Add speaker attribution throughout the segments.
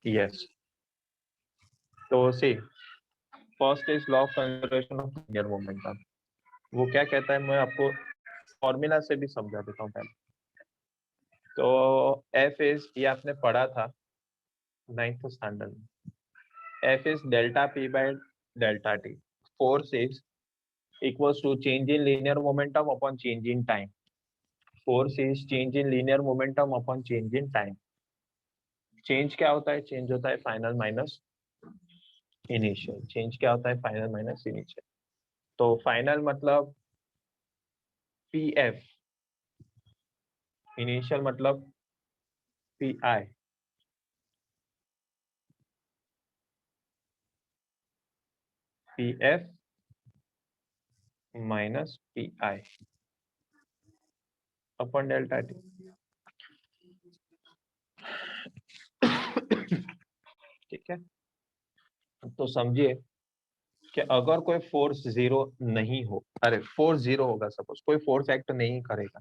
Speaker 1: Yes, तो C first is law of conservation of linear momentum. वो क्या कहता है, मैं आपको फॉर्मूला से भी समझा देता हूँ पहले। तो एफ इज, ये आपने पढ़ा था 9th स्टैंडर्ड में, F is delta P by delta T. Force is equals to change in linear momentum upon change in time. Force is change in linear momentum upon change in time. Change क्या होता है? Change होता है final minus initial. Change क्या होता है? Final minus initial. तो final मतलब पी एफ, इनिशियल मतलब P I. P F minus P I upon delta T. ठीक है, तो समझिए कि अगर कोई फोर्स जीरो नहीं हो, अरे फोर्स जीरो होगा, सपोज कोई फोर्स एक्ट नहीं करेगा,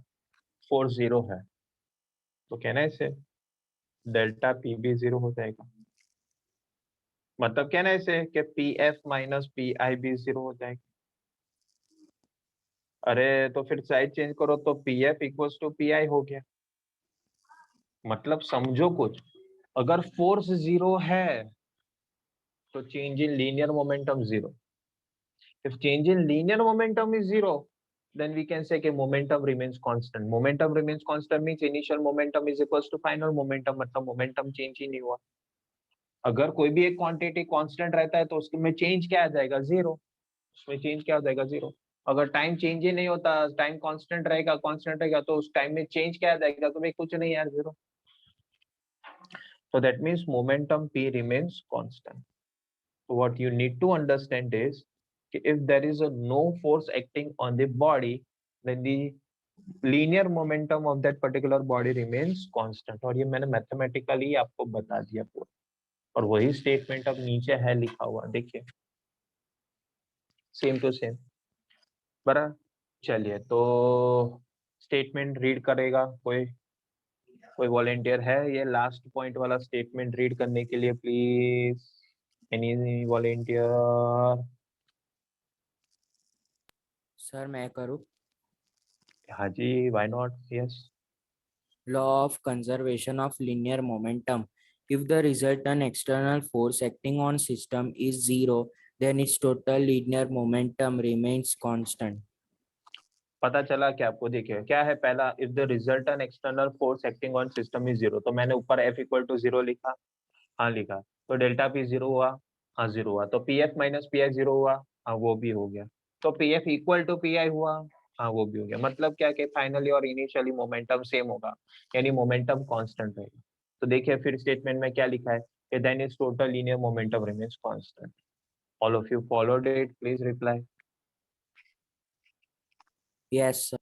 Speaker 1: फोर्स जीरो है, तो कहना है इसे डेल्टा पी भी जीरो हो जाएगा। मतलब कहना है इसे कि पी एफ माइनस पी आई भी जीरो हो जाएगा। अरे तो फिर साइड चेंज करो तो P F equals to P I हो गया। मतलब समझो कुछ, अगर फोर्स जीरो है तो change in linear momentum zero. If change in linear momentum is zero, then we can say कि momentum remains constant. Momentum remains constant means initial momentum is equals to final momentum, मतलब momentum change ही नहीं हुआ। अगर कोई भी एक quantity constant रहता है तो उसमें चेंज क्या आ जाएगा? जीरो। उसमें चेंज क्या हो जाएगा? जीरो। अगर टाइम चेंज ही नहीं होता, टाइम कांस्टेंट रहेगा तो उस टाइम में चेंज क्या आ जाएगा? तो भाई कुछ नहीं यार, zero. So that means momentum p remains constant. So what you need to understand is if there is a no force acting on the body, then the linear momentum of that particular body remains constant. और ये मैंने mathematically आपको बता दिया पूरा, और वही statement अब नीचे है लिखा हुआ, देखिए सेम टू सेम। बराबर, चलिए तो स्टेटमेंट रीड करेगा कोई? कोई वॉलेंटियर है ये लास्ट पॉइंट वाला स्टेटमेंट रीड करने के लिए? Please any volunteer?
Speaker 2: सर मैं करूँ?
Speaker 1: हाँ जी, why not, yes.
Speaker 2: Law of conservation of linear momentum. If the resultant external force acting on system is zero, then its total linear momentum remains constant.
Speaker 1: पता चला क्या आपको? देखिए क्या है पहला, if the resultant external force acting on system is zero, तो मैंने ऊपर एफ इक्वल टू जीरो लिखा, हाँ लिखा, तो डेल्टा पी जीरो हुआ, हाँ जीरो हुआ, तो P F minus P I zero हुआ, हाँ वो भी हो गया, तो P F equal to P I हुआ, हाँ वो भी हो गया। मतलब क्या कि फाइनली और इनिशियली मोमेंटम सेम होगा, यानी मोमेंटम कांस्टेंट रहेगा। तो देखिए फिर स्टेटमेंट में क्या लिखा है कि then is total linear momentum remains constant. All of you followed it, please reply.
Speaker 2: Yes, sir.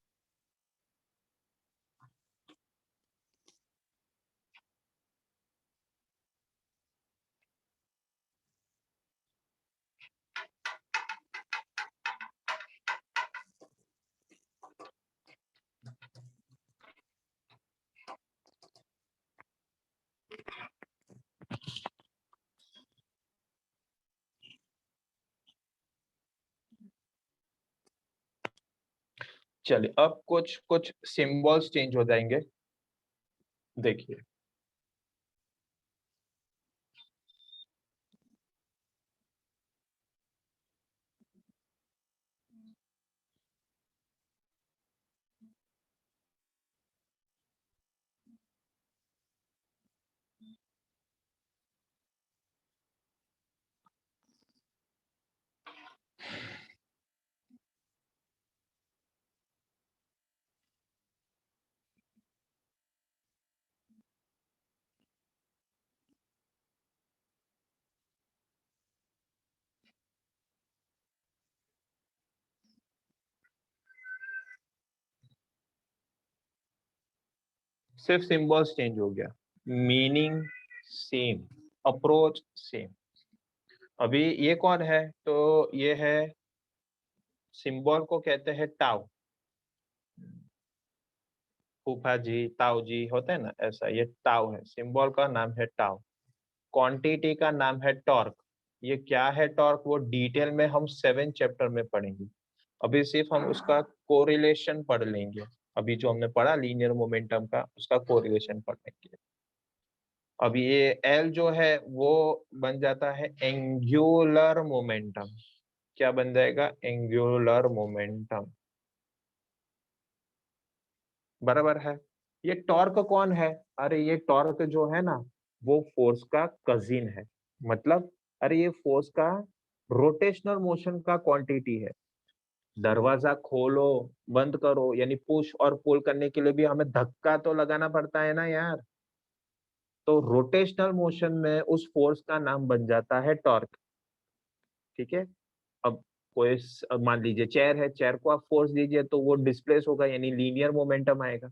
Speaker 1: चलिए अब कुछ कुछ सिंबल्स चेंज हो जाएंगे, देखिए। सिर्फ सिंबल्स चेंज हो गया, मीनिंग सेम, अप्रोच सेम। अभी ये कौन है? तो ये है, सिंबल को कहते हैं टाउ। फूफा जी, ताऊ जी होते हैं ना, ऐसा ये टाउ है, सिंबल का नाम है टाउ। क्वांटिटी का नाम है टॉर्क। ये क्या है टॉर्क, वो डिटेल में हम 7 चैप्टर में पढ़ेंगे। अभी सिर्फ हम उसका कोरिलेशन पढ़ लेंगे। अभी जो हमने पढ़ा लीनियर मोमेंटम का, उसका कोरिलेशन पढ़ लेंगे। अब ये एल जो है वो बन जाता है एंगुलर मोमेंटम। क्या बन जाएगा, एंगुलर मोमेंटम, बराबर है। ये टॉर्क कौन है, अरे ये टॉर्क जो है ना वो फोर्स का कजिन है। मतलब अरे ये फोर्स का रोटेशनल मोशन का क्वांटिटी है। दरवाजा खोलो बंद करो, यानी पुश और पुल करने के लिए भी हमें धक्का तो लगाना पड़ता है ना यार। तो रोटेशनल मोशन में उस फोर्स का नाम बन जाता है टॉर्क। ठीक है। अब कोई अब मान लीजिए चेयर है, चेयर को आप फोर्स दीजिए तो वो डिस्प्लेस होगा, यानी लीनियर मोमेंटम आएगा।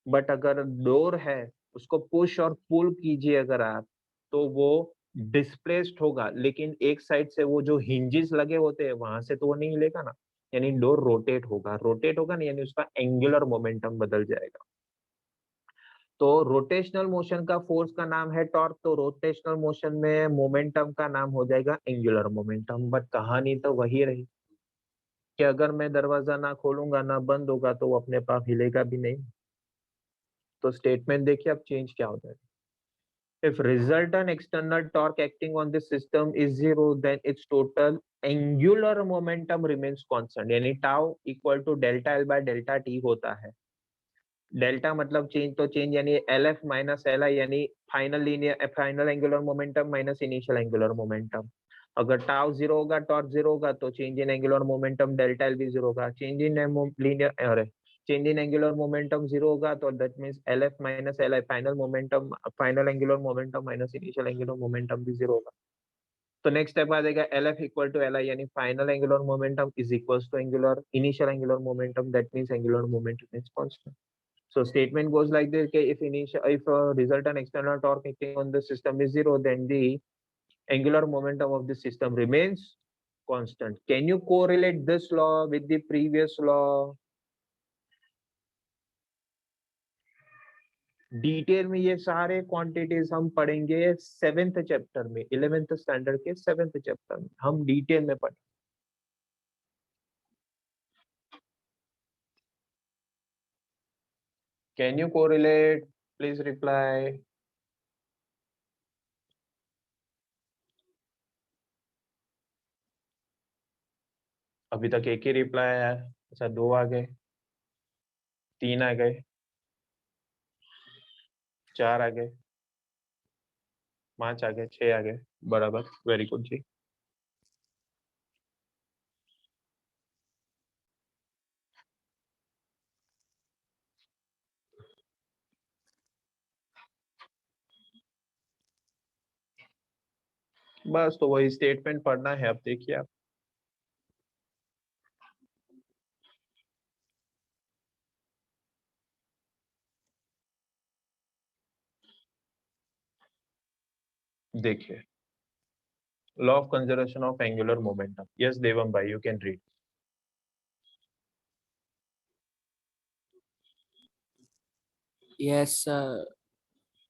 Speaker 1: बट अगर डोर है, उसको पुश और पुल कीजिए अगर आप, तो वो डिस्प्लेस्ड होगा, लेकिन एक साइड से वो जो हिंजेस लगे होते हैं वहां से तो वो नहीं हिलेगा ना, यानी डोर रोटेट होगा ना, यानी उसका एंगुलर मोमेंटम बदल जाएगा। तो रोटेशनल मोशन का फोर्स का नाम है टॉर्क, तो रोटेशनल मोशन में मोमेंटम का नाम हो जाएगा एंगुलर मोमेंटम। बट कहानी तो वही रही कि अगर मैं दरवाजा ना खोलूंगा ना बंद होगा तो वो अपने पास हिलेगा भी नहीं। तो स्टेटमेंट देखिए अब चेंज क्या हो जाएगा। If resultant external torque acting on the system is zero, then its total angular momentum remains constant, यानी tau equal to delta L by delta T होता है। डेल्टा मतलब चेंज, तो चेंज यानी L F minus L I, यानी final angular momentum minus initial angular momentum. अगर tau zero होगा, torque zero होगा, तो change in angular momentum delta L भी जीरो होगा। चेंज इन लीनियर अरे change in angular momentum zero होगा, तो that means L F minus L I, final angular momentum minus initial angular momentum भी zero होगा। तो नेक्स्ट स्टेप आ जाएगा L F equal to L I, यानी final angular momentum is equal to angular initial angular momentum, that means angular momentum is constant. So statement goes like this: if resultant external torque acting on the system is zero, then the angular momentum of the system remains constant. Can you correlate this law with the previous law? Detail में ये सारे quantities हम पढ़ेंगे 7th chapter में, 11th standard के 7th chapter में हम detail में पढ़ेंगे। Can you correlate? Please reply. अभी तक एक ही रिप्लाई आया है। अच्छा, 2 आ गए, 3 आ गए, 4 आ गए, 5 आ गए, 6 आ गए, बराबर, वेरी गुड जी। बस तो वही स्टेटमेंट पढ़ना है, अब देखिए आप। देखिए, law of conservation of angular momentum. Yes Devam भाई, you can read.
Speaker 2: Yes,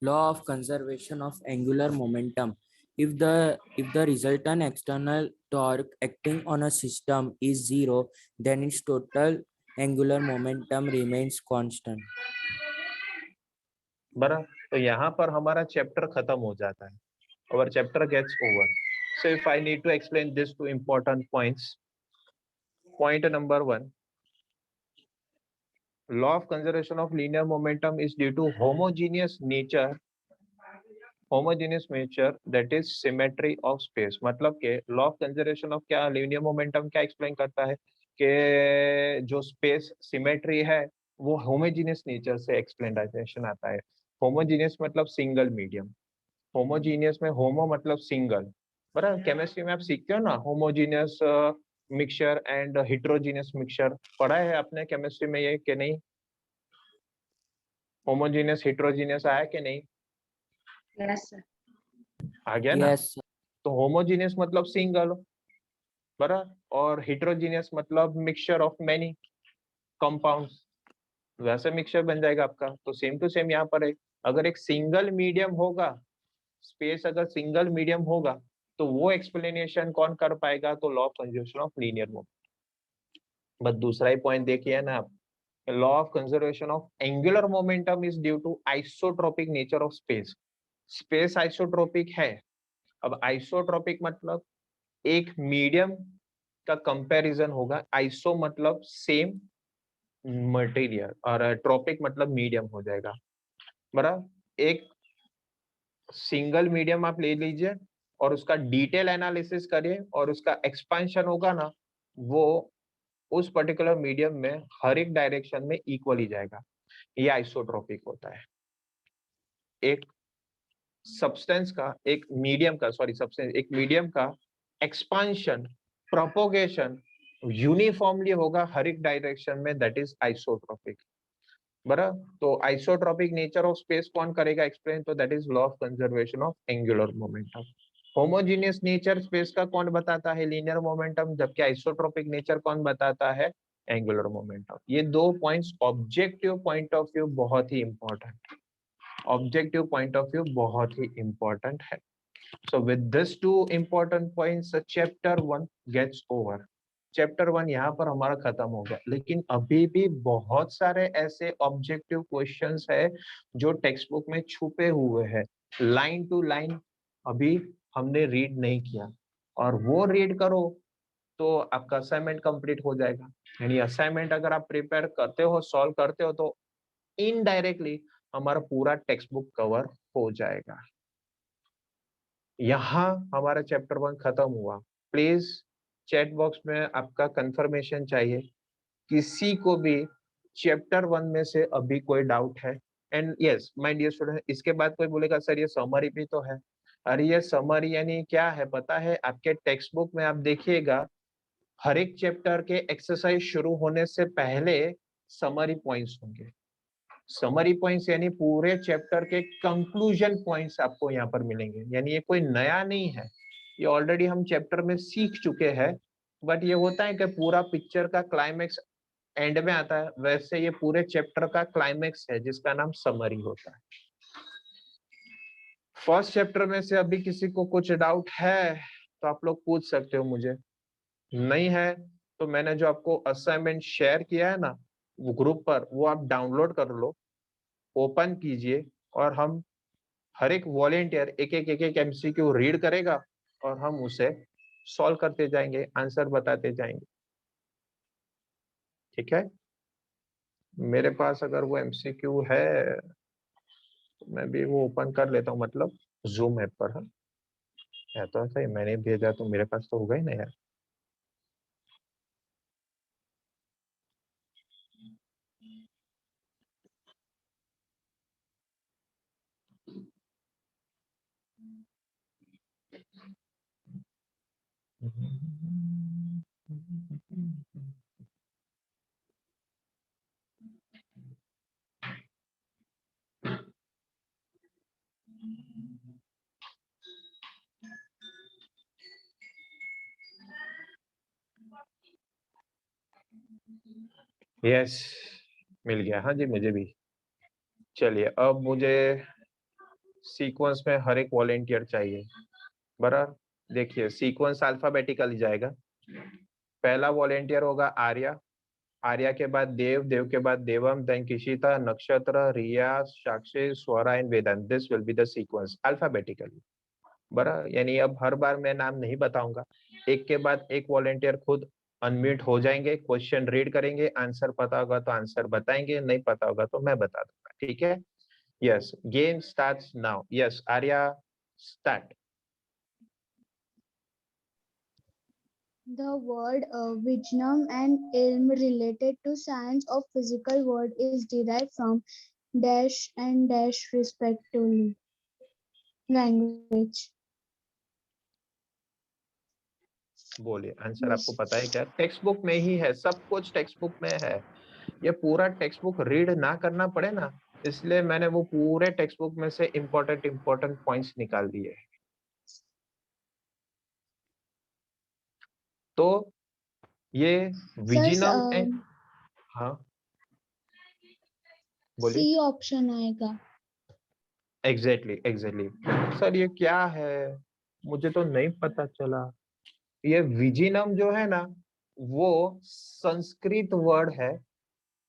Speaker 2: law of conservation of angular momentum. If the resultant external torque acting on a system is zero, then its total angular momentum remains constant.
Speaker 1: बराबर, तो यहाँ पर हमारा chapter खत्म हो जाता है, our chapter gets over. So if I need to explain this two important points, point number 1, law of conservation of linear momentum is due to homogeneous nature that is symmetry of space। मतलब के law of conservation of क्या, linear momentum क्या explain करता है कि जो space symmetry है वो होमोजीनियस नेचर से एक्सप्लेनेशन आता है। होमोजीनियस मतलब सिंगल मीडियम, होमोजीनियस में होमो मतलब सिंगल, बराबर। केमिस्ट्री में आप सीखते हो ना, homogeneous mixture and heterogeneous mixture, पढ़ा है आपने केमिस्ट्री में ये कि नहीं? होमोजीनियस हिट्रोजीनियस आया कि नहीं?
Speaker 3: Yes sir.
Speaker 1: आ गया ना।
Speaker 2: Yes,
Speaker 1: तो होमोजीनियस मतलब सिंगल, बराबर, और हिट्रोजीनियस मतलब मिक्सचर ऑफ मेनी कंपाउंड्स, वैसे मिक्सचर बन जाएगा आपका। तो सेम टू सेम यहाँ पर है, अगर एक सिंगल मीडियम होगा स्पेस अगर सिंगल मीडियम होगा तो वो एक्सप्लेनेशन कौन कर पाएगा, तो law of conservation of linear momentum. बस दूसरा ही पॉइंट देखिए ना आप, law of conservation of angular momentum is due to isotropic nature of space. Space isotropic है। अब आइसोट्रोपिक मतलब एक मीडियम का कंपैरिजन होगा, आइसो मतलब सेम मटेरियल और ट्रॉपिक मतलब मीडियम हो जाएगा, बराबर। एक सिंगल मीडियम आप ले लीजिए और उसका डिटेल एनालिसिस करिए और उसका एक्सपेंशन होगा ना, वो उस पर्टिकुलर मीडियम में हर एक डायरेक्शन में इक्वली जाएगा, ये आइसोट्रोपिक होता है। एक सब्सटेंस का एक मीडियम का सब्सटेंस एक मीडियम का एक्सपांशन प्रोपोगेशन यूनिफॉर्मली होगा हर एक डायरेक्शन में, दैट इज आइसोट्रोपिक, बराबर। तो आइसोट्रोपिक नेचर ऑफ स्पेस कौन करेगा एक्सप्लेन, तो that is law of conservation of angular momentum. Homogeneous nature space का कौन बताता है, लीनियर मोमेंटम, जबकि आइसोट्रोपिक नेचर कौन बताता है, एंगुलर मोमेंटम। ये दो points objective point of view बहुत ही important, objective point of view बहुत ही इंपॉर्टेंट है। So with this two important points, chapter 1 gets over. Chapter 1 यहाँ पर हमारा खत्म हो गया, लेकिन अभी भी बहुत सारे ऐसे ऑब्जेक्टिव क्वेश्चंस है जो टेक्स्ट बुक में छुपे हुए हैं, लाइन टू लाइन अभी हमने रीड नहीं किया, और वो रीड करो तो आपका असाइनमेंट कंप्लीट हो जाएगा। यानी असाइनमेंट अगर आप प्रिपेयर करते हो, सॉल्व करते हो, तो इनडायरेक्टली हमारा पूरा टेक्स्ट बुक कवर हो जाएगा। यहाँ हमारा चैप्टर 1 खत्म हुआ। प्लीज चैट बॉक्स में आपका कंफर्मेशन चाहिए, किसी को भी चैप्टर 1 में से अभी कोई डाउट है। And yes my dear student, इसके बाद कोई बोलेगा सर ये समरी भी तो है। अरे ये समरी यानी क्या है पता है, आपके टेक्स्ट बुक में आप देखिएगा हर एक चैप्टर के एक्सरसाइज शुरू होने से पहले समरी पॉइंट्स होंगे। समरी पॉइंट्स यानी पूरे चैप्टर के कंक्लूजन पॉइंट्स आपको यहाँ पर मिलेंगे, यानी ये कोई नया नहीं है, ये ऑलरेडी हम चैप्टर में सीख चुके हैं। बट ये होता है कि पूरा पिक्चर का क्लाइमेक्स एंड में आता है, वैसे ये पूरे चैप्टर का क्लाइमेक्स है जिसका नाम समरी होता है। फर्स्ट चैप्टर में से अभी किसी को कुछ डाउट है तो आप लोग पूछ सकते हो मुझे, नहीं है तो मैंने जो आपको असाइनमेंट शेयर किया है ना वो ग्रुप पर, वो आप डाउनलोड कर लो, ओपन कीजिए, और हम हर एक वॉलेंटियर एक एक एमसीक्यू रीड करेगा और हम उसे सॉल्व करते जाएंगे, आंसर बताते जाएंगे, ठीक है। मेरे पास अगर वो एमसीक्यू है तो मैं भी वो ओपन कर लेता हूँ, मतलब जूम ऐप पर है तो सही, मैंने भेजा तो मेरे पास तो होगा ही ना यार। यस मिल गया, हाँ जी मुझे भी। चलिए अब मुझे सीक्वेंस में हर एक वॉलेंटियर चाहिए, बराबर। देखिए सीक्वेंस अल्फाबेटिकली जाएगा, पहला वॉलेंटियर होगा आर्या, आर्या के बाद देव, देव के बाद देवम, then Kishita, Nakshatra, Riya, Sakshi, Swara and Vedant. This will be the sequence alphabetically, बराबर। यानी अब हर बार मैं नाम नहीं बताऊंगा, एक के बाद एक वॉलेंटियर खुद अनम्यूट हो जाएंगे, क्वेश्चन रीड करेंगे, आंसर पता होगा तो आंसर बताएंगे, नहीं पता होगा तो मैं बता दूंगा, ठीक है। Yes game starts now. Yes Arya start.
Speaker 4: The word Vijnam and ilm related to science of physical world is derived from dash and dash respectively. Language.
Speaker 1: बोलिए आंसर
Speaker 4: Yes.
Speaker 1: आपको पता है क्या, टेक्स्ट बुक में ही है, सब कुछ टेक्स्ट बुक में है। ये पूरा टेक्स्ट बुक रीड ना करना पड़े ना, इसलिए मैंने वो पूरे टेक्स्ट बुक में से इम्पोर्टेंट पॉइंट्स निकाल दिए। तो ये
Speaker 4: Sir,
Speaker 1: विजिनम एंड, हाँ बोलिए।
Speaker 4: C option आएगा.
Speaker 1: एग्जैक्टली सर ये क्या है, मुझे तो नहीं पता चला। ये विजिनम जो है ना वो संस्कृत वर्ड है,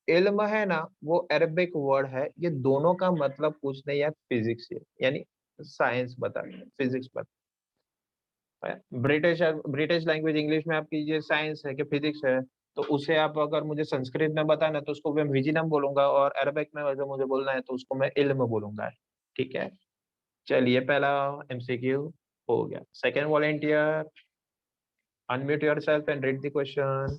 Speaker 1: इल्म है ना वो अरबिक वर्ड है, ये दोनों का मतलब कुछ नहीं है, फिजिक्स है, यानी साइंस बता, फिजिक्स बता। ब्रिटिश ब्रिटिश लैंग्वेज इंग्लिश में आपकी ये साइंस है कि फिजिक्स है, तो उसे आप अगर मुझे संस्कृत में बताना तो उसको मैं विजिनम बोलूंगा, और अरबिक में अगर मुझे बोलना है तो उसको मैं इल्म बोलूंगा। ठीक है, चलिए पहला एमसीक्यू हो गया। Second volunteer, unmute yourself and read the question.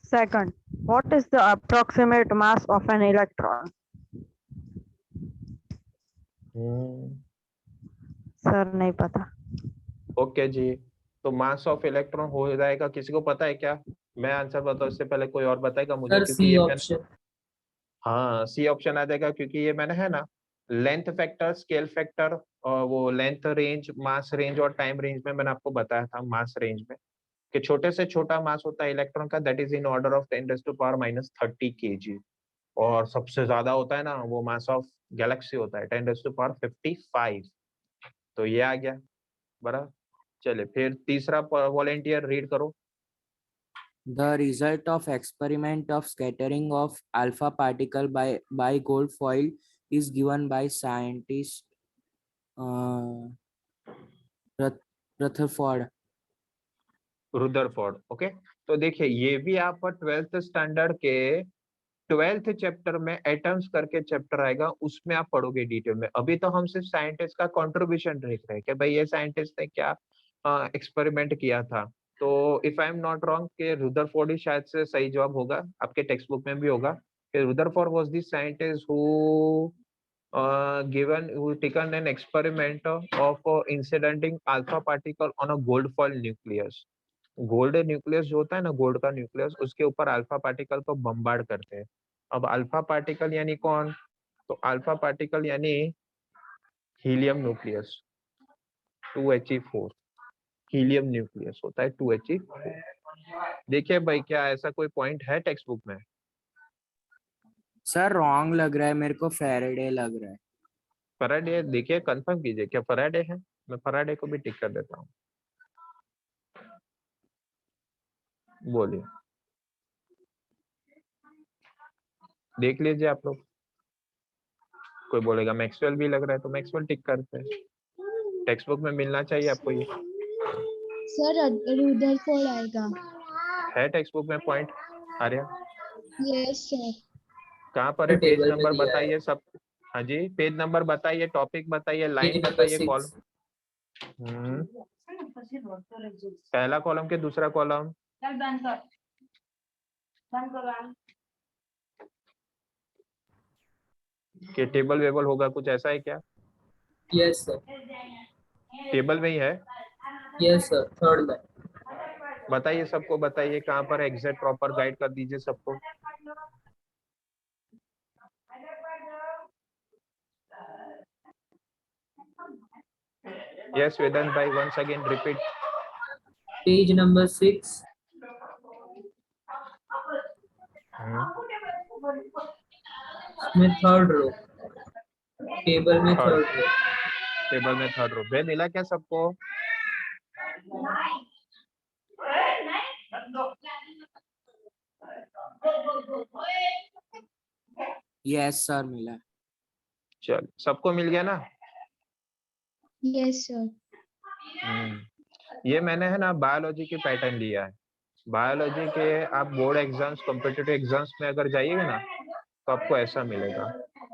Speaker 5: Second, what is the approximate mass of an electron? Sir नहीं पता।
Speaker 1: ओके जी, तो मास ऑफ इलेक्ट्रॉन हो जाएगा, किसी को पता है क्या? मैं आंसर बताऊं इससे पहले कोई और बताएगा मुझे?
Speaker 2: सर
Speaker 1: क्योंकि
Speaker 2: सी
Speaker 1: ये मैंने,
Speaker 2: ऑप्शन।
Speaker 1: हाँ सी ऑप्शन आ जाएगा, क्योंकि ये मैंने है ना लेंथ फैक्टर, स्केल फैक्टर, और वो लेंथ रेंज, मास रेंज और टाइम रेंज में मैंने आपको बताया था, मास रेंज में कि छोटे से छोटा मास होता है इलेक्ट्रॉन का, that is in order of 10⁻⁻30 kg, और सबसे ज्यादा होता है ना वो मास ऑफ गैलेक्सी होता है 10⁻55। तो ये आ गया बराबर। चलिए फिर तीसरा वॉलेंटियर रीड करो।
Speaker 2: The result of experiment of scattering of alpha particle by gold foil is given by scientist Rutherford.
Speaker 1: Rutherford, okay. तो देखिए ये भी आप 12th स्टैंडर्ड के 12th चैप्टर में एटम्स करके चैप्टर आएगा, उसमें आप पढ़ोगे डिटेल में। अभी तो हम सिर्फ साइंटिस्ट का कंट्रीब्यूशन देख रहे हैं कि भाई ये साइंटिस्ट ने क्या एक्सपेरिमेंट किया था। तो if I am not wrong कि रुदरफोर्ड ही शायद से सही जवाब होगा, आपके टेक्स्ट बुक में भी होगा कि Rutherford was the scientist who taken an experiment of incidenting alpha particle on a gold foil nucleus। Gold nucleus जो होता है ना, गोल्ड का न्यूक्लियस, उसके ऊपर अल्फा पार्टिकल को बम्बार्ड करते हैं। अब अल्फा पार्टिकल यानी कौन? तो अल्फा पार्टिकल यानी helium nucleus 2He4, helium nucleus होता है 2He4। देखिए भाई क्या ऐसा कोई पॉइंट है टेक्स्ट बुक में?
Speaker 2: सर रॉन्ग लग रहा है मेरे को, फेरेडे लग रहा है।
Speaker 1: फराडे देखिए, कंफर्म कीजिए क्या फराडे है? मैं फराडे को भी टिक कर देता हूँ। बोलिए, देख लीजिए आप लोग। कोई बोलेगा मैक्सवेल भी लग रहा है, तो मैक्सवेल टिक करते हैं। टेक्स्ट बुक में मिलना चाहिए आपको ये।
Speaker 4: सर रुदरफोर्ड आएगा।
Speaker 1: है टेक्स्ट बुक में पॉइंट आर्या?
Speaker 4: Yes sir.
Speaker 1: कहाँ पर है? पेज
Speaker 2: टेबल में
Speaker 1: नंबर
Speaker 2: दिया है।
Speaker 1: बताइए सब। हाँ जी, पेज नंबर बताइए, टॉपिक बताइए, लाइन
Speaker 2: पेज नंबर
Speaker 1: बताइए,
Speaker 2: 6।
Speaker 1: कॉलम। पहला कॉलम के दूसरा कॉलम। के टेबल वेबल होगा कुछ ऐसा है क्या?
Speaker 2: Yes sir.
Speaker 1: टेबल में ही है?
Speaker 2: Yes sir, third line.
Speaker 1: बताइए सबको, बताइए कहाँ पर एग्जैक्ट प्रॉपर गाइड कर दीजिए सबको। यस वेदांत भाई, once again repeat.
Speaker 2: Page number 6 में थर्ड रो, टेबल में थर्ड रो।
Speaker 1: टेबल में थर्ड रो वे मिला क्या सबको?
Speaker 2: यस सर मिला।
Speaker 1: चल सबको मिल गया ना?
Speaker 4: Yes sir.
Speaker 1: ये मैंने है ना बायोलॉजी की पैटर्न लिया है। बायोलॉजी के आप बोर्ड एग्जाम्स, कॉम्पिटिटिव एग्जाम्स में अगर जाइएगा ना तो आपको ऐसा मिलेगा,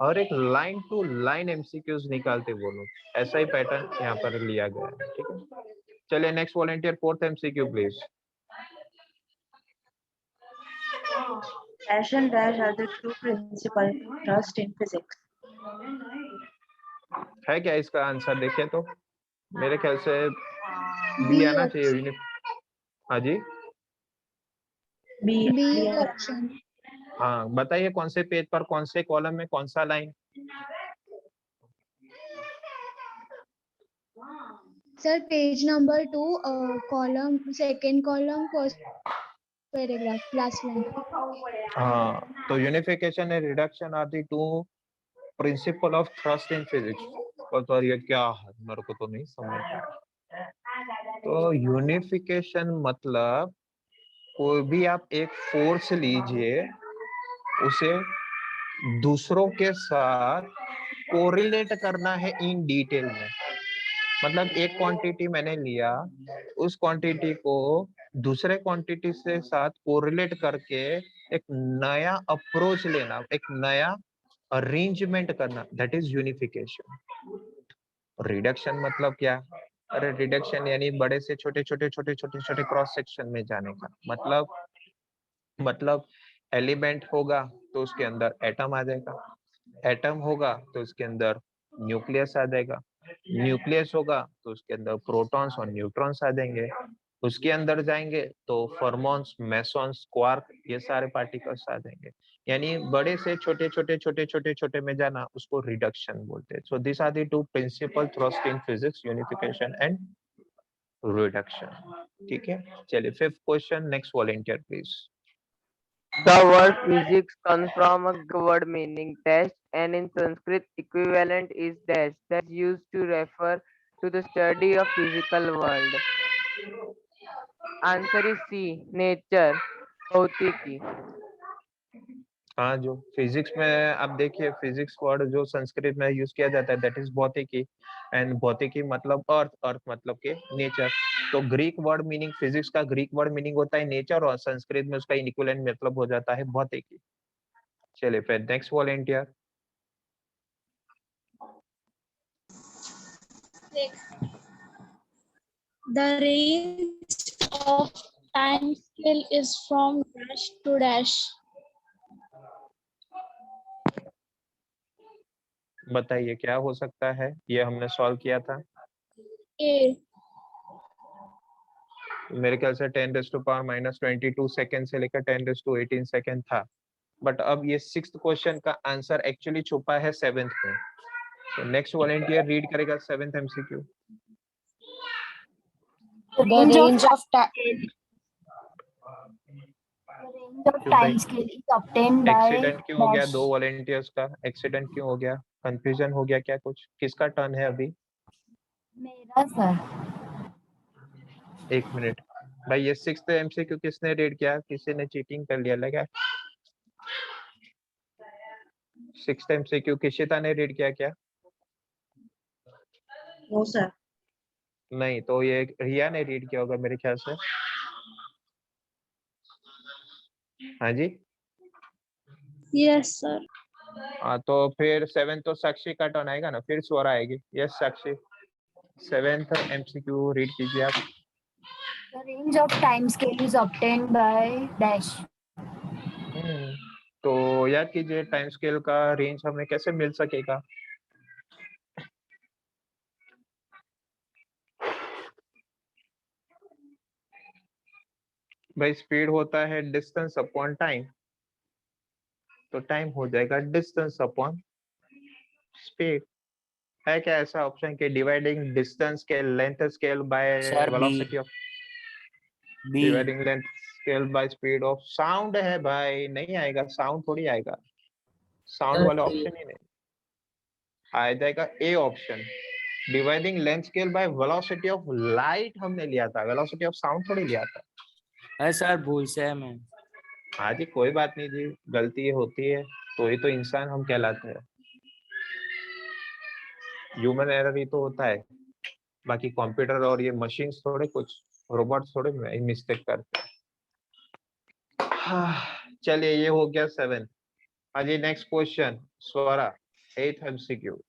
Speaker 1: और एक लाइन टू लाइन एमसीक्यूज निकालते वो लोग, ऐसा ही पैटर्न यहाँ पर लिया गया है। ठीक है, चलिए next volunteer, fourth MCQ please.
Speaker 3: Dash and dash are the two principal trusts in physics.
Speaker 1: है क्या इसका आंसर? देखिए तो मेरे ख्याल से बी
Speaker 4: बी
Speaker 1: आना चाहिए।
Speaker 4: ऑप्शन।
Speaker 1: हाँ जी,
Speaker 3: B.
Speaker 4: B
Speaker 3: B.
Speaker 4: ऑप्शन।
Speaker 1: हाँ बताइए कौन से पेज पर, कौन से कॉलम में, कौन सा line?
Speaker 4: Sir page number 2, column, second column, first paragraph, last line.
Speaker 1: हाँ, तो unification and reduction are the two principal of thrust in physics. तो ये क्या है, मेरे को तो नहीं समझ आया। तो यूनिफिकेशन मतलब कोई भी आप एक फोर्स लीजिए, उसे दूसरों के साथ कोरिलेट करना है इन डिटेल में। मतलब एक क्वांटिटी मैंने लिया, उस क्वांटिटी को दूसरे क्वांटिटी से साथ कोरिलेट करके एक नया अप्रोच लेना, एक नया अरेंजमेंट करना, दैट इज यूनिफिकेशन। रिडक्शन मतलब क्या? अरे रिडक्शन यानी बड़े से छोटे छोटे छोटे छोटे छोटे क्रॉस सेक्शन में जाने का मतलब एलिमेंट होगा तो उसके अंदर एटम आ जाएगा, एटम होगा तो उसके अंदर न्यूक्लियस आ जाएगा, न्यूक्लियस होगा तो उसके अंदर प्रोटॉन्स और न्यूट्रॉन्स आ जाएंगे, उसके अंदर जाएंगे तो फॉर्मॉन्स, मेसॉन्स, क्वार्क, ये सारे पार्टिकल्स आ जाएंगे। यानी बड़े से छोटे छोटे छोटे छोटे छोटे में जाना, उसको रिडक्शन बोलते हैं। So this are the two principal thrust in physics, unification and reduction. ठीक है, चलिए fifth question, next volunteer please.
Speaker 6: The word physics comes from a word meaning dash, and in Sanskrit equivalent is dash, that's used to refer to the study of physical world. Answer is C, nature, भौतिकी.
Speaker 1: हाँ, जो physics में आप देखिए, physics word जो संस्कृत में use किया जाता है दैट इज भौतिकी, एंड भौतिकी मतलब अर्थ, अर्थ मतलब के नेचर। तो ग्रीक वर्ड मीनिंग, फिजिक्स का ग्रीक वर्ड मीनिंग होता है नेचर, और संस्कृत में उसका इक्विवेलेंट मतलब हो जाता है भौतिकी। चलिए फिर next volunteer.
Speaker 4: The range of time scale is from dash to dash.
Speaker 1: बताइए क्या हो सकता है, ये हमने सॉल्व किया था।
Speaker 4: A.
Speaker 1: मेरे ख्याल से 10⁻⁻22 सेकंड से लेकर 10⁻18 सेकंड था, बट अब ये सिक्स्थ क्वेश्चन का आंसर एक्चुअली छुपा है सेवेंथ में। तो नेक्स्ट वॉलंटियर रीड करेगा seventh MCQ.
Speaker 7: The range of
Speaker 1: भाई
Speaker 7: time scale is obtained by
Speaker 1: accident क्यों हो गया
Speaker 7: dash.
Speaker 1: दो वॉलंटियर्स का? एक्सीडेंट क्यों हो गया? कंफ्यूजन हो गया क्या? कुछ किसका टर्न है अभी?
Speaker 7: मेरा सर.
Speaker 1: एक मिनट भाई, ये सिक्स्थ एमसीक्यू किसने रीड किया? किसी ने चीटिंग कर लिया लगा? सिक्स्थ एमसीक्यू किशिता ने रीड किया क्या?
Speaker 3: No, sir.
Speaker 1: नहीं, तो ये रिया ने रीड किया होगा मेरे ख्याल से। हाँ जी,
Speaker 4: Yes, sir.
Speaker 1: हाँ, तो फिर सेवेंथ तो साक्षी का टर्न आएगा ना, फिर स्वरा आएगी। यस साक्षी, सेवेंथ एमसीक्यू रीड कीजिए आप।
Speaker 7: The range of time scale is obtained by dash.
Speaker 1: तो याद कीजिए टाइम स्केल का रेंज हमें कैसे मिल सकेगा? भाई स्पीड होता है डिस्टेंस अपॉन टाइम, तो टाइम हो जाएगा डिस्टेंस अपॉन स्पीड। है क्या ऐसा ऑप्शन कि डिवाइडिंग डिस्टेंस के length scale bye
Speaker 2: Sir, B.
Speaker 1: Velocity of,
Speaker 2: B.
Speaker 1: Dividing length scale by speed of sound? है भाई, नहीं आएगा, साउंड थोड़ी आएगा, साउंड वाला ऑप्शन ही नहीं आ जाएगा। A option, dividing length scale by velocity of light हमने लिया था, वेलोसिटी ऑफ साउंड थोड़ी लिया था।
Speaker 2: अरे सर भूल से है मैं।
Speaker 1: हाँ जी, कोई बात नहीं जी, गलती होती है, तो ये तो इंसान हम कहलाते हैं, ह्यूमन एरर ही तो होता है। बाकी कंप्यूटर और ये मशीन्स थोड़े, कुछ रोबोट थोड़े मिस्टेक करते हैं। चलिए ये हो गया सेवन। हाँ जी, नेक्स्ट क्वेश्चन स्वरा, एथ MCQ.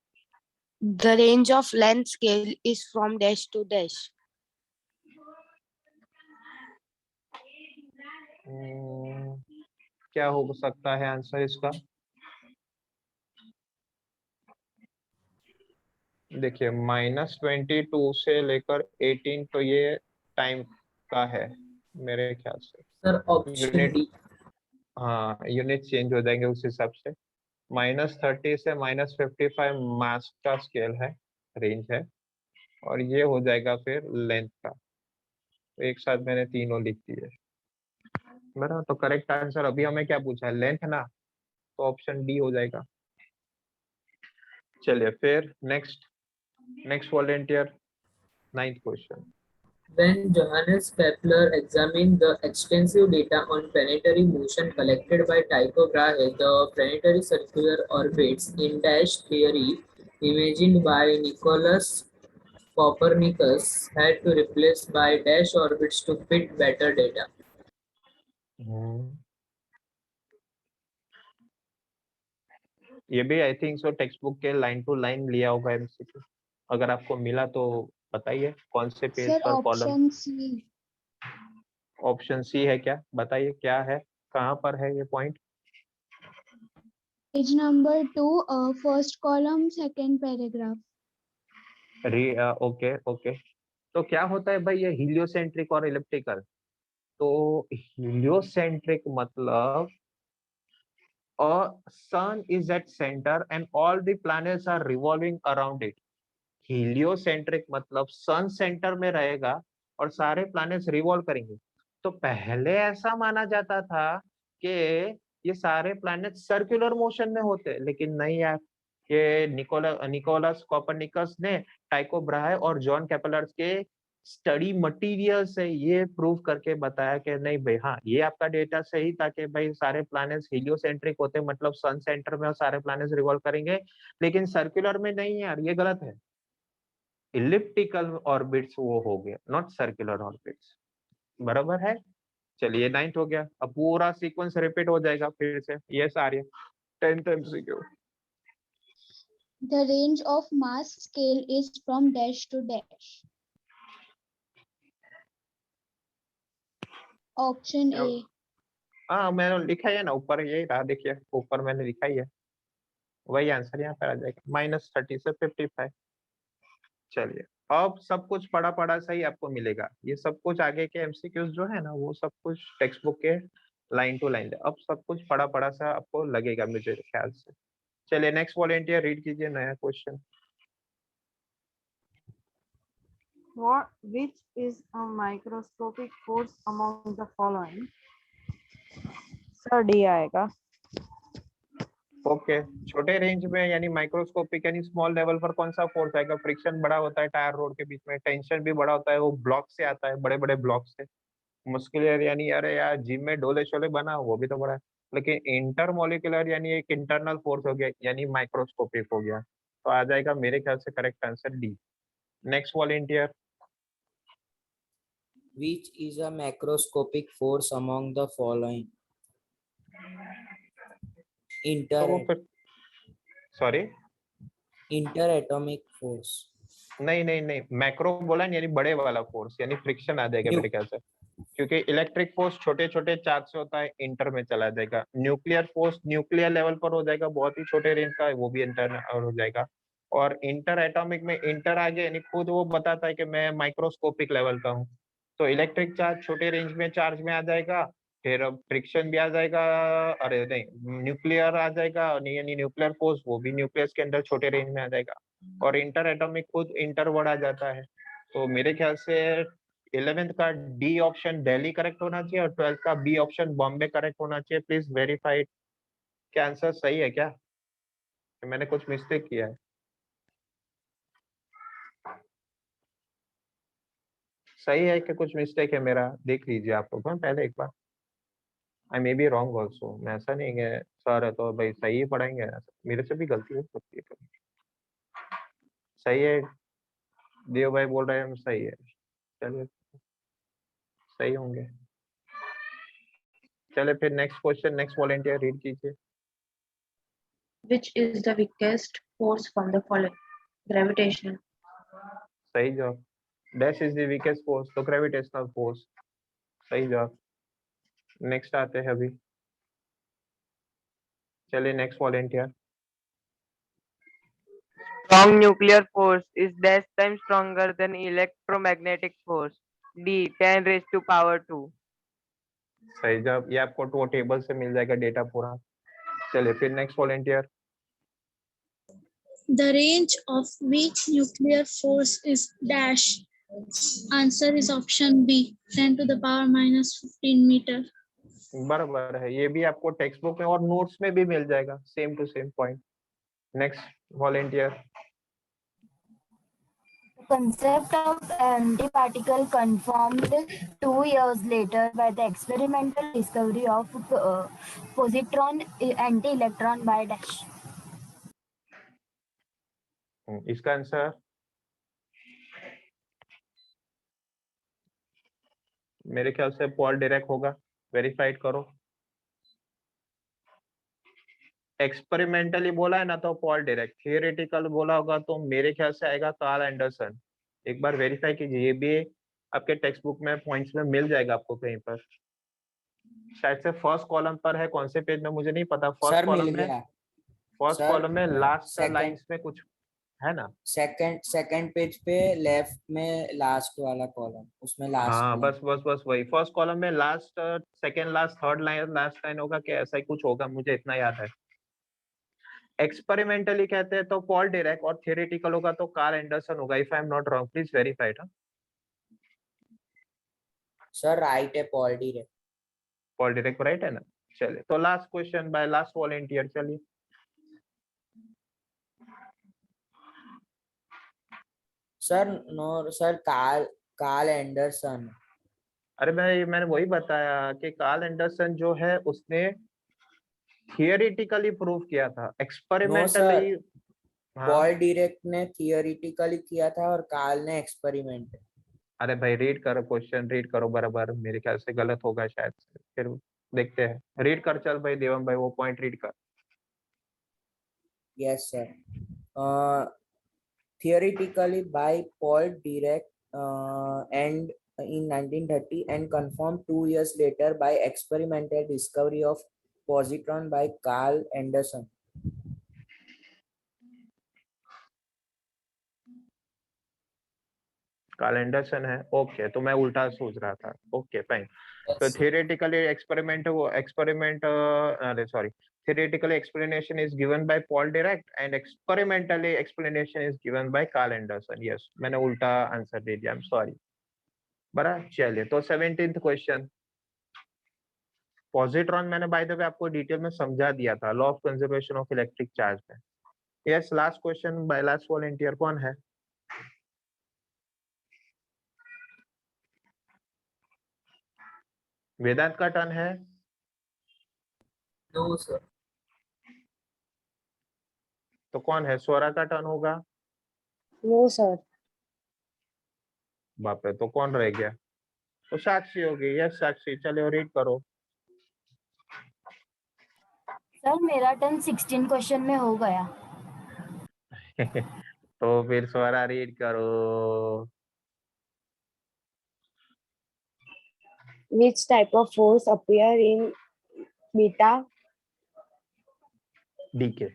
Speaker 8: The range of length scale is from dash to dash.
Speaker 1: क्या हो सकता है आंसर इसका? देखिए -22 से लेकर 18, तो ये टाइम का है मेरे ख्याल से।
Speaker 9: Sir option
Speaker 1: unit,
Speaker 9: D.
Speaker 1: हाँ यूनिट चेंज हो जाएंगे उस हिसाब से। -30 से -55 मास का स्केल है, रेंज है, और ये हो जाएगा फिर लेंथ का। तो एक साथ मैंने तीनों लिख दिए। मेरा तो करेक्ट आंसर, अभी हमें क्या पूछा है, लेंथ ना, तो ऑप्शन डी हो जाएगा। चलिए फिर next volunteer 9th question.
Speaker 2: When Johannes Kepler examined the extensive data on planetary motion collected by Tycho Brahe, the planetary circular orbits in dash theory imagined by Nicolaus Copernicus had to replace by dash orbits to fit better data.
Speaker 1: ये भी I think so text book के line to line लिया होगा MCQ. अगर आपको मिला तो बताइए कौन से पेज
Speaker 4: सर
Speaker 1: पर column.
Speaker 4: Option C.
Speaker 1: Option C है क्या? बताइए क्या है, कहाँ पर है ये point?
Speaker 4: Page number 2 first column second paragraph.
Speaker 1: Okay. तो क्या होता है भाई ये हीलियोसेंट्रिक और इलिप्टिकल? तो हीलियोसेंट्रिक मतलब sun is at center and all the planets are revolving around it। Heliocentric मतलब सन सेंटर में रहेगा और सारे प्लैनेट्स रिवॉल्व करेंगे। तो पहले ऐसा माना जाता था कि ये सारे प्लैनेट सर्कुलर मोशन में होते, लेकिन नहीं यार, ये निकोलस कोपरनिकस ने टाइको ब्राहे और जॉन केपलर के स्टडी मटेरियल से ये प्रूव करके बताया कि नहीं भाई, हाँ ये आपका डेटा सही था कि भाई सारे प्लैनेट्स हीलियोसेंट्रिक होते, मतलब सन सेंटर में और सारे प्लैनेट्स रिवॉल्व करेंगे, लेकिन सर्कुलर में नहीं यार, ये गलत है। इलिप्टिकल ऑर्बिट्स वो हो गया, नॉट सर्कुलर ऑर्बिट्स। बराबर है। चलिए 9th हो गया। अब पूरा सीक्वेंस रिपीट हो जाएगा फिर से। Yes Arya 10th MCQ।
Speaker 4: The range of mass scale is from dash to dash. Option A.
Speaker 1: हाँ मैंने लिखा है ना ऊपर, यही रहा, देखिए ऊपर मैंने लिखा ही है, वही आंसर यहाँ पर आ जाएगा -30 से 55। चलिए अब सब कुछ पढ़ा पढ़ा सही आपको मिलेगा। ये सब कुछ आगे के एमसीक्यूज जो है ना, वो सब कुछ टेक्स्ट बुक के लाइन टू लाइन, अब सब कुछ पढ़ा पढ़ा सा आपको लगेगा मुझे ख्याल से। चलिए नेक्स्ट वॉलेंटियर रीड कीजिए नया question.
Speaker 5: Which is a microscopic force among the following? Sir D आएगा।
Speaker 1: ओके छोटे रेंज में यानी माइक्रोस्कोपिक यानी स्मॉल लेवल पर कौन सा फोर्स आएगा? फ्रिक्शन बड़ा होता है टायर रोड के बीच में, टेंशन भी बड़ा होता है, वो ब्लॉक से आता है, बड़े बड़े ब्लॉक से। मुस्कुलर यानी अरे यार जिम में डोले शोले बना, वो भी तो बड़ा है। लेकिन इंटरमोलिकुलर यानी एक इंटरनल फोर्स हो गया, यानी माइक्रोस्कोपिक हो गया। तो आ जाएगा मेरे ख्याल से correct answer D. Next volunteer.
Speaker 2: Which is a macroscopic force among the following?
Speaker 1: Sorry
Speaker 2: Interatomic force.
Speaker 1: नहीं मैक्रो बोला यानी बड़े वाला फोर्स, यानी फ्रिक्शन आ जाएगा मेरे ख्याल से, क्योंकि इलेक्ट्रिक फोर्स छोटे छोटे चार्ज से होता है, इंटर में चला जाएगा। न्यूक्लियर फोर्स न्यूक्लियर लेवल पर हो जाएगा, बहुत ही छोटे रेंज का है, वो भी इंटर हो जाएगा। और इंटर एटॉमिक में इंटर आ गया यानी खुद वो बताता है कि मैं माइक्रोस्कोपिक लेवल का हूँ। तो इलेक्ट्रिक चार्ज छोटे रेंज में चार्ज में आ जाएगा, फिर फ्रिक्शन भी आ जाएगा, अरे नहीं न्यूक्लियर आ जाएगा, यानी न्यूक्लियर फोर्स वो भी न्यूक्लियस के अंदर छोटे रेंज में आ जाएगा। और इंटर एटॉमिक खुद इंटर वर्ड आ जाता है। तो मेरे ख्याल से 11th का डी ऑप्शन दिल्ली करेक्ट होना चाहिए और 12th का बी ऑप्शन बॉम्बे करेक्ट होना चाहिए। प्लीज वेरीफाइड, क्या आंसर सही है क्या? मैंने कुछ मिस्टेक किया है? सही है कि कुछ मिस्टेक है मेरा? देख लीजिए आप लोग पहले एक बार। आई मे बी रॉन्ग ऑल्सो, मैं ऐसा नहीं है सर है तो भाई सही ही पढ़ाएंगे, मेरे से भी गलती हो सकती है कभी। सही है, देव भाई बोल रहे हैं हम सही है, चलिए सही होंगे। चलिए फिर next question, next volunteer read कीजिए।
Speaker 3: Which is the weakest force from the following? Gravitational.
Speaker 1: सही जवाब। Dash is the weakest force, तो ग्रेविटेशनल फोर्स। सही जवाब। नेक्स्ट आते हैं अभी। चलिए next volunteer.
Speaker 6: Strong nuclear force is dash times stronger than electromagnetic force. D 10 raised to power 2.
Speaker 1: सही जवाब। ये आपको वो टेबल से मिल जाएगा डेटा पूरा। चलिए फिर next volunteer.
Speaker 9: The range of which nuclear force is dash? Answer is option B, 10 to the power -15 meter.
Speaker 1: बराबर है, ये भी आपको टेक्स्ट बुक में और नोट्स में भी मिल जाएगा, same to same point. Next volunteer.
Speaker 7: The concept of antiparticle confirmed 2 years later by the experimental discovery of positron anti-electron by dash.
Speaker 1: इसका आंसर मेरे ख्याल से पॉल डिरेक होगा, वेरीफाइड करो। एक्सपेरिमेंटली बोला है ना तो पॉल डिरेक, थियोरेटिकल बोला होगा तो मेरे ख्याल से आएगा कार्ल एंडरसन। एक बार वेरीफाई कीजिए, ये भी आपके टेक्स्ट बुक में पॉइंट्स में मिल जाएगा आपको कहीं पर, शायद से फर्स्ट कॉलम पर है, कौन से पेज में मुझे नहीं पता। फर्स्ट
Speaker 2: सर मिल
Speaker 1: कॉलम में,
Speaker 2: गया
Speaker 1: फर्स्ट
Speaker 2: सर,
Speaker 1: कॉलम में लास्ट
Speaker 2: second-
Speaker 1: लाइंस में कुछ है ना।
Speaker 2: सेकंड पेज पे लेफ्ट में लास्ट वाला कॉलम, उसमें लास्ट
Speaker 1: हाँ
Speaker 2: में।
Speaker 1: बस वही फर्स्ट कॉलम में last, second last, third line, last line होगा क्या, ऐसा ही कुछ होगा, मुझे इतना याद है। एक्सपेरिमेंटली कहते हैं तो पॉल डिरेक, और थियोरेटिकल होगा तो कार्ल एंडरसन होगा, if I am not wrong, please verify it.
Speaker 2: Sir right है, Paul Dirac.
Speaker 1: Paul Dirac right है ना। चलिए तो last question by last volunteer, चलिए।
Speaker 2: Sir no sir, Carl Anderson.
Speaker 1: अरे भाई मैंने वही बताया कि कार्ल एंडरसन जो है उसने थियोरेटिकली प्रूव किया था, एक्सपेरिमेंटली
Speaker 2: पॉल डिरेक ने थियोरेटिकली किया था और कार्ल ने एक्सपेरिमेंट।
Speaker 1: अरे भाई रीड करो क्वेश्चन, रीड करो बराबर, मेरे ख्याल से गलत होगा शायद से, फिर देखते हैं। रीड कर चल भाई देवम भाई, वो पॉइंट रीड कर।
Speaker 2: Yes sir, theoretically by Paul Dirac and in 1930 and confirmed 2 years later by experimental discovery of positron by Carl Anderson.
Speaker 1: Carl Anderson है, ओके, तो मैं उल्टा सोच रहा था, ओके फाइन। तो theoretically theoretical explanation is given by Paul Dirac and experimentally explanation is given by Carl Anderson. Yes, मैंने उल्टा आंसर दे दिया, I'm sorry। बड़ा चलिए तो 17th क्वेश्चन। पॉजिट्रॉन मैंने बाय द वे आपको डिटेल में समझा दिया था, law of conservation of electric charge में। Yes, last question by last volunteer कौन है? वेदांत का टर्न है।
Speaker 2: No sir.
Speaker 1: तो कौन है? स्वरा का टर्न होगा।
Speaker 8: No sir.
Speaker 1: बाप रे, तो कौन रह गया? तो साक्षी होगी। यस साक्षी, चलो रीड करो।
Speaker 7: सर मेरा टर्न 16 क्वेश्चन में हो गया।
Speaker 1: तो फिर स्वरा रीड करो।
Speaker 8: Which type of force appear in beta?
Speaker 1: Decay.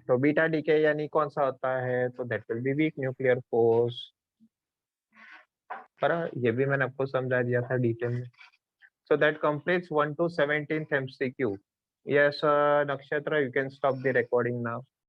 Speaker 1: तो बीटा डीके यानी कौन सा होता है? तो that will be weak nuclear force. पर ये भी मैंने आपको समझा दिया था डिटेल में। So that completes 1 to 17th MCQ. Yes, Nakshatra, you can stop the recording now.